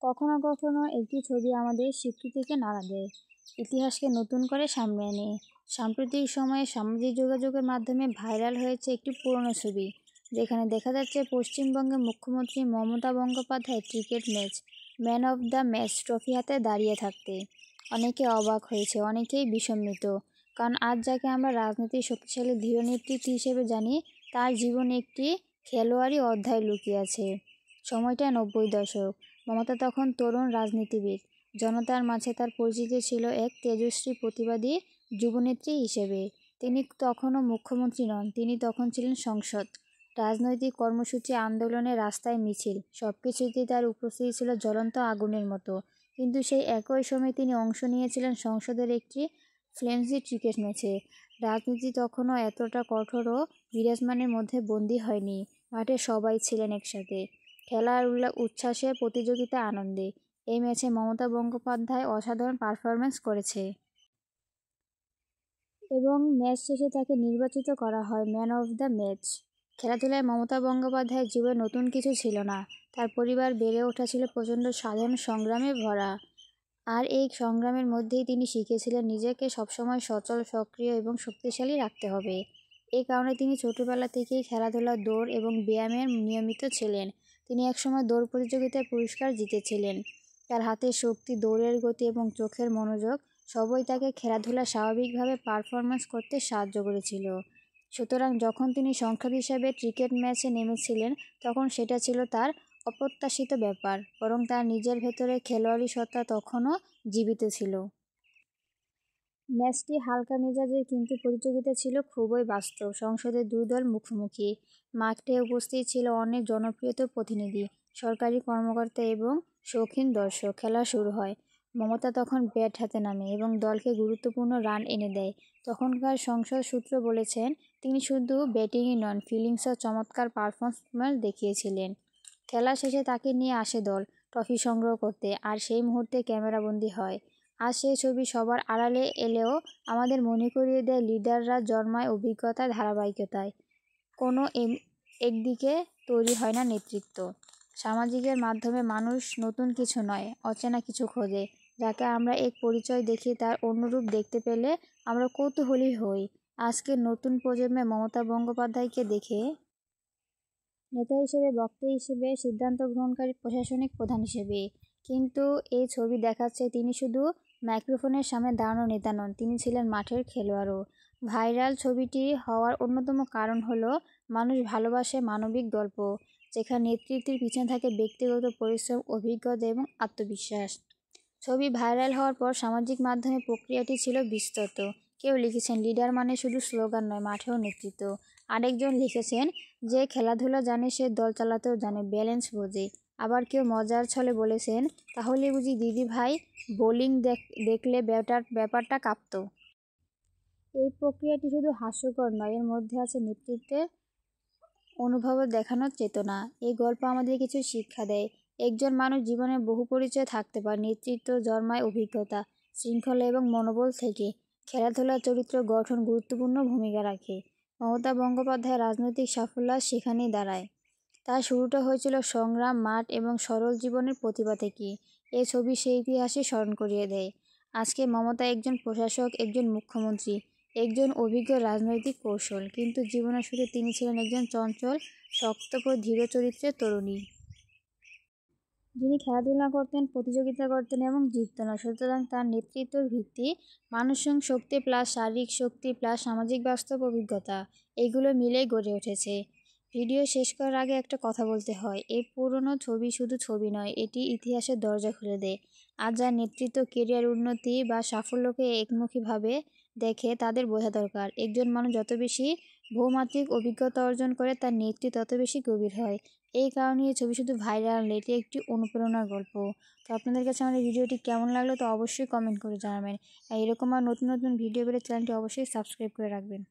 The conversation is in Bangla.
কখনো কখনো একটি ছবি আমাদের স্বীকৃতিকে নাড়া দেয়, ইতিহাসকে নতুন করে সামনে আনে। সাম্প্রতিক সময়ে সামাজিক যোগাযোগের মাধ্যমে ভাইরাল হয়েছে একটি পুরনো ছবি, যেখানে দেখা যাচ্ছে পশ্চিমবঙ্গের মুখ্যমন্ত্রী Mamata Bandyopadhyay cricket man of the match trophy হাতে দাঁড়িয়ে থাকতে। অনেকে অবাক হয়েছে, অনেকেই বিষম্মিত, কারণ আজ যাকে আমরা রাজনীতির শক্তিশালী দৃঢ় নেতৃত্ব হিসেবে জানি, তার জীবনে একটি খেলোয়াড়ি অধ্যায় লুকিয়ে আছে। সময়টা 90 দশক। মমতা তখন তরুণ রাজনীতিবিদ। জনতার মাঝে তার পরিচিতি ছিল এক তেজস্বী প্রতিবাদী যুবনেত্রী হিসেবে। তিনি তখনও মুখ্যমন্ত্রী নন, তিনি তখন ছিলেন সংসদ। রাজনৈতিক কর্মসূচি, আন্দোলনে, রাস্তায় মিছিল, সবকিছুতেই তার উপস্থিতি ছিল জ্বলন্ত আগুনের মতো। কিন্তু সেই একই সময়ে তিনি অংশ নিয়েছিলেন সংসদের একটি ফ্রেন্ডলি ক্রিকেট ম্যাচে। রাজনীতি তখনও এতটা কঠোর ও বিরাজমানের মধ্যে বন্দী হয়নি। মাঠে সবাই ছিলেন একসাথে, খেলার উচ্ছ্বাসে, প্রতিযোগিতা, আনন্দে। এই ম্যাচে মমতা বন্দ্যোপাধ্যায় অসাধারণ পারফরম্যান্স করেছে এবং ম্যাচ শেষে তাকে নির্বাচিত করা হয় ম্যান অফ দ্য ম্যাচ। খেলাধুলায় মমতা বন্দ্যোপাধ্যায়ের জীবনে নতুন কিছু ছিল না। তার পরিবার বেড়ে ওঠা ছিল প্রচণ্ড সাধারণ সংগ্রামে ভরা, আর এই সংগ্রামের মধ্যেই তিনি শিখেছিলেন নিজেকে সবসময় সচল, সক্রিয় এবং শক্তিশালী রাখতে হবে। এই কারণে তিনি ছোটবেলা থেকেই খেলাধুলা, দৌড় এবং ব্যায়ামের নিয়মিত ছিলেন। তিনি একসময় দৌড় প্রতিযোগিতায় পুরস্কার জিতেছিলেন। তার হাতের শক্তি, দৌড়ের গতি এবং চোখের মনোযোগ সবই তাকে খেলাধুলা স্বাভাবিকভাবে পারফরম্যান্স করতে সাহায্য করেছিল। সুতরাং যখন তিনি সংসদ হিসাবে ক্রিকেট ম্যাচে নেমেছিলেন, তখন সেটা ছিল তার অপ্রত্যাশিত ব্যাপার, বরং তার নিজের ভেতরে খেলোয়াড়ি সত্তা তখনও জীবিত ছিল। ম্যাচটি হালকা মেজাজের, কিন্তু প্রতিযোগিতা ছিল খুবই বাস্তব। সংসদের দুই দল মুখোমুখি। মাঠে উপস্থিত ছিল অনেক জনপ্রিয়ত প্রতিনিধি, সরকারি কর্মকর্তা এবং শৌখিন দর্শক। খেলা শুরু হয়। মমতা তখন ব্যাট হাতে নামে এবং দলকে গুরুত্বপূর্ণ রান এনে দেয়। তখনকার সংসদ সূত্র বলেছেন, তিনি শুধু ব্যাটিংই নন, ফিল্ডিংসও চমৎকার পারফরম্যান্স দেখিয়েছিলেন। খেলা শেষে তাকে নিয়ে আসে দল ট্রফি সংগ্রহ করতে, আর সেই মুহূর্তে ক্যামেরাবন্দি হয়। আজ সেই ছবি সবার আড়ালে এলেও আমাদের মনে করিয়ে দেয়, লিডাররা জন্মায় অভিজ্ঞতার ধারাবাহিকতায়। কোনো একদিকে তৈরি হয় না নেতৃত্ব। সামাজিকের মাধ্যমে মানুষ নতুন কিছু নয়, অচেনা কিছু খোঁজে, যাকে আমরা এক পরিচয় দেখি, তার অন্যরূপ দেখতে পেলে আমরা কৌতূহলী হই। আজকের নতুন প্রজন্মে মমতা বন্দ্যোপাধ্যায়কে দেখে নেতা হিসেবে, বক্তা হিসেবে, সিদ্ধান্ত গ্রহণকারী প্রশাসনিক প্রধান হিসেবে। কিন্তু এই ছবি দেখাচ্ছে তিনি শুধু মাইক্রোফোনের সামনে দাঁড়ানো নেতা নন, তিনি ছিলেন মাঠের খেলোয়াড়ও। ভাইরাল ছবিটি হওয়ার অন্যতম কারণ হলো মানুষ ভালোবাসে মানবিক গল্প, যেখানে নেতৃত্বের পিছনে থাকে ব্যক্তিগত পরিশ্রম, অভিজ্ঞতা এবং আত্মবিশ্বাস। ছবি ভাইরাল হওয়ার পর সামাজিক মাধ্যমে প্রক্রিয়াটি ছিল বিস্তৃত। কেউ লিখেছেন, লিডার মানে শুধু স্লোগান নয়, মাঠেও নেতৃত্ব। আরেকজন লিখেছেন, যে খেলাধুলা জানে সে দল চালাতেও জানে, ব্যালেন্স বোঝে। আবার কেউ মজার ছলে বলেছেন, তাহলে বুঝি দিদি ভাই বোলিং দেখলে ব্যাপারটা কাঁপত। এই প্রক্রিয়াটি শুধু হাস্যকর নয়, এর মধ্যে আছে নেতৃত্বের অনুভব দেখানোর চেতনা। এই গল্প আমাদের কিছু শিক্ষা দেয়। একজন মানুষ জীবনে বহু পরিচয় থাকতে পারে। নেতৃত্ব জন্মায় অভিজ্ঞতা, শৃঙ্খলা এবং মনোবল থেকে। খেলাধুলার চরিত্র গঠন গুরুত্বপূর্ণ ভূমিকা রাখে। মমতা বন্দ্যোপাধ্যায়ের রাজনৈতিক সাফল্য সেখানেই দাঁড়ায়। তার শুরুটা হয়েছিল সংগ্রাম, মাঠ এবং সরল জীবনের প্রতিভা থেকে। এই ছবি সেই ইতিহাসই স্মরণ করিয়ে দেয়। আজকে মমতা একজন প্রশাসক, একজন মুখ্যমন্ত্রী, একজন অভিজ্ঞ রাজনৈতিক কৌশল, কিন্তু জীবনের শুরুতে তিনি ছিলেন একজন চঞ্চল, শক্তপোক্ত, দৃঢ় চরিত্রের তরুণী, যিনি খেলাধুলা করতেন, প্রতিযোগিতা করতেন এবং জিততেন। সুতরাং তার নেতৃত্বের ভিত্তি মানসিক শক্তি প্লাস শারীরিক শক্তি প্লাস সামাজিক বাস্তব অভিজ্ঞতা, এগুলো মিলেই গড়ে উঠেছে। ভিডিও শেষ করার আগে একটা কথা বলতে হয়, এই পুরনো ছবি শুধু ছবি নয়, এটি ইতিহাসের দরজা খুলে দেয়। আজ যার নেতৃত্ব, কেরিয়ার উন্নতি বা সাফল্যকে একমুখীভাবে দেখে, তাদের বোঝা দরকার, একজন মানুষ যত বেশি বহুমাত্রিক অভিজ্ঞতা অর্জন করে, তার নেতৃত্ব তত বেশি গভীর হয়। এই কারণে এই ছবি শুধু ভাইরাল নয়, এটি একটি অনুপ্রেরণার গল্প। তো আপনাদের কাছে আমার এই ভিডিওটি কেমন লাগলো তো অবশ্যই কমেন্ট করে জানাবেন। এরকম আর নতুন নতুন ভিডিও পেলে চ্যানেলটি অবশ্যই সাবস্ক্রাইব করে রাখবেন।